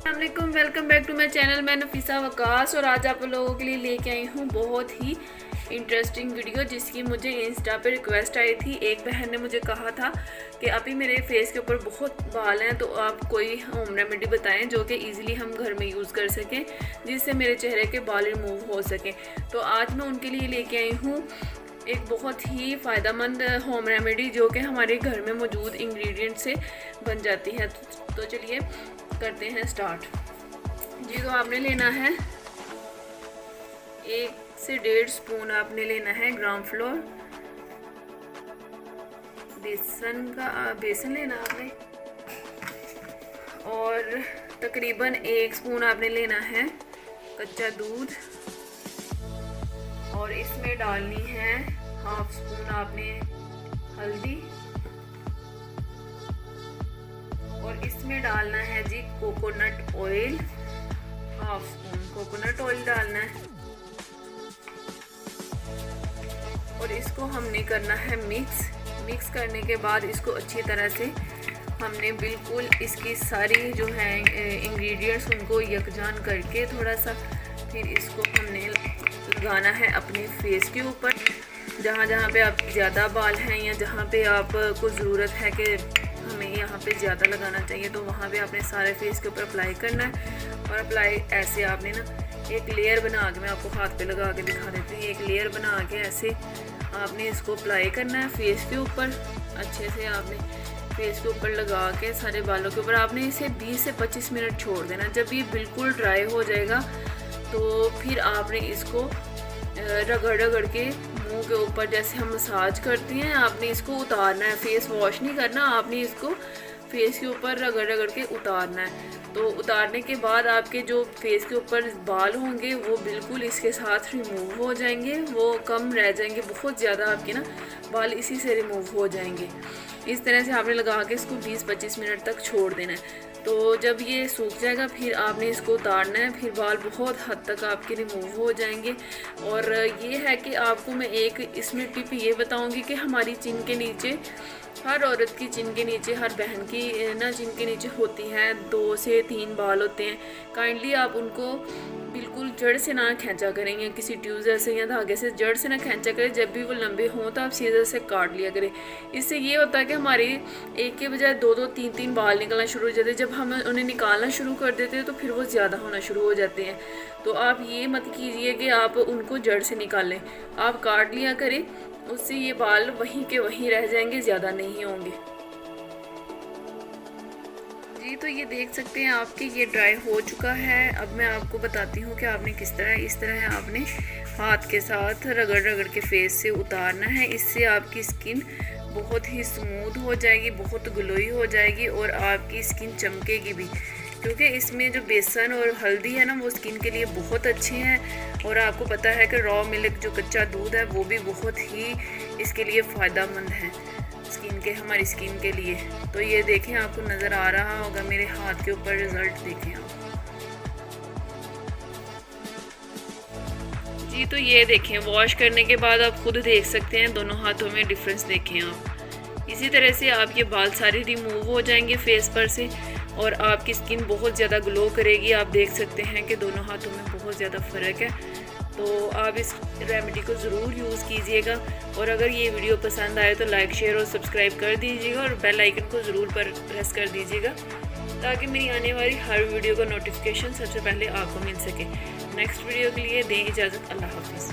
अस्सलामुअलैकुम, welcome back to my channel. मैं नफीसा वकास और आज आप लोगों के लिए लेके आई हूँ बहुत ही इंटरेस्टिंग वीडियो जिसकी मुझे इंस्टा पे रिक्वेस्ट आई थी। एक बहन ने मुझे कहा था कि अभी मेरे फेस के ऊपर बहुत बाल हैं, तो आप कोई होम रेमेडी बताएं जो कि इजीली हम घर में यूज़ कर सकें, जिससे मेरे चेहरे के बाल रिमूव हो सकें। तो आज मैं उनके लिए लेके आई हूँ एक बहुत ही फ़ायदेमंद होम रेमेडी जो कि हमारे घर में मौजूद इंग्रेडिएंट से बन जाती है। तो चलिए करते हैं स्टार्ट जी। तो आपने लेना है 1 से 1.5 स्पून आपने लेना है ग्राम फ्लोर, बेसन लेना आपने, और तकरीबन 1 स्पून आपने लेना है कच्चा दूध, और इसमें डालनी है 1/2 स्पून आपने हल्दी, और इसमें डालना है जी coconut oil, 1/2 spoon coconut oil डालना है, और इसको हमने करना है मिक्स करने के बाद इसको अच्छी तरह से हमने बिल्कुल इसकी सारी जो है इंग्रेडिएंट्स उनको यकजान करके थोड़ा सा फिर इसको हमने लगाना है अपने फेस के ऊपर। जहाँ जहाँ पे आप ज़्यादा बाल हैं या जहाँ पे आपको ज़रूरत है कि हमें यहाँ पे ज़्यादा लगाना चाहिए, तो वहाँ पे आपने सारे फेस के ऊपर अप्लाई करना है। और अप्लाई ऐसे आपने ना एक लेयर बना के, मैं आपको हाथ पे लगा के दिखा देती हूँ, एक लेयर बना के ऐसे आपने इसको अप्लाई करना है फेस के ऊपर। अच्छे से आपने फेस के ऊपर लगा के सारे बालों के ऊपर आपने इसे 20 से 25 मिनट छोड़ देना। जब ये बिल्कुल ड्राई हो जाएगा तो फिर आपने इसको रगड़ के मुंह के ऊपर जैसे हम मसाज करते हैं आपने इसको उतारना है। फेस वॉश नहीं करना, आपने इसको फेस के ऊपर रगड़ के उतारना है। तो उतारने के बाद आपके जो फेस के ऊपर बाल होंगे वो बिल्कुल इसके साथ रिमूव हो जाएंगे, वो कम रह जाएंगे। बहुत ज़्यादा आपके ना बाल इसी से रिमूव हो जाएंगे। इस तरह से आपने लगा के इसको 20-25 मिनट तक छोड़ देना है। तो जब ये सूख जाएगा फिर आपने इसको उतारना है, फिर बाल बहुत हद तक आपके रिमूव हो जाएंगे। और ये है कि आपको मैं एक इसमें टिप ये बताऊंगी कि हमारी चिन के नीचे, हर औरत की चिन के नीचे, हर बहन की ना चिन के नीचे होती हैं 2 से 3 बाल होते हैं। काइंडली आप उनको बिल्कुल जड़ से ना खींचा करें या किसी ट्यूज़र से या धागे से जड़ से ना खींचा करें। जब भी वो लंबे हों तो आप सीजर से काट लिया करें। इससे ये होता है कि हमारी एक के बजाय 2-2, 3-3 बाल निकलना शुरू हो जाते हैं। जब हम उन्हें निकालना शुरू कर देते हैं तो फिर वो ज़्यादा होना शुरू हो जाते हैं। तो आप ये मत कीजिए कि आप उनको जड़ से निकालें, आप काट लिया करें, उससे ये बाल वहीं के वहीं रह जाएंगे, ज़्यादा नहीं होंगे जी। तो ये देख सकते हैं आपके ये ड्राई हो चुका है। अब मैं आपको बताती हूँ कि आपने किस तरह, इस तरह आपने हाथ के साथ रगड़ के फेस से उतारना है। इससे आपकी स्किन बहुत ही स्मूथ हो जाएगी, बहुत ग्लोई हो जाएगी, और आपकी स्किन चमकेगी भी, क्योंकि इसमें जो बेसन और हल्दी है ना वो स्किन के लिए बहुत अच्छे हैं। और आपको पता है कि रॉ मिल्क जो कच्चा दूध है वो भी बहुत ही इसके लिए फ़ायदेमंद है स्किन के, हमारी स्किन के लिए। तो ये देखें, आपको नज़र आ रहा होगा मेरे हाथ के ऊपर रिज़ल्ट देखें आप जी। तो ये देखें, वॉश करने के बाद आप खुद देख सकते हैं दोनों हाथों में डिफरेंस देखें आप। इसी तरह से आपके बाल सारे रिमूव हो जाएंगे फेस पर से, और आपकी स्किन बहुत ज़्यादा ग्लो करेगी। आप देख सकते हैं कि दोनों हाथों में बहुत ज़्यादा फ़र्क है। तो आप इस रेमेडी को ज़रूर यूज़ कीजिएगा, और अगर ये वीडियो पसंद आए तो लाइक, शेयर और सब्सक्राइब कर दीजिएगा, और बेल आइकन को ज़रूर प्रेस कर दीजिएगा ताकि मेरी आने वाली हर वीडियो का नोटिफिकेशन सबसे पहले आपको मिल सके। नेक्स्ट वीडियो के लिए दें इजाज़त। अल्लाह हाफ़िज़।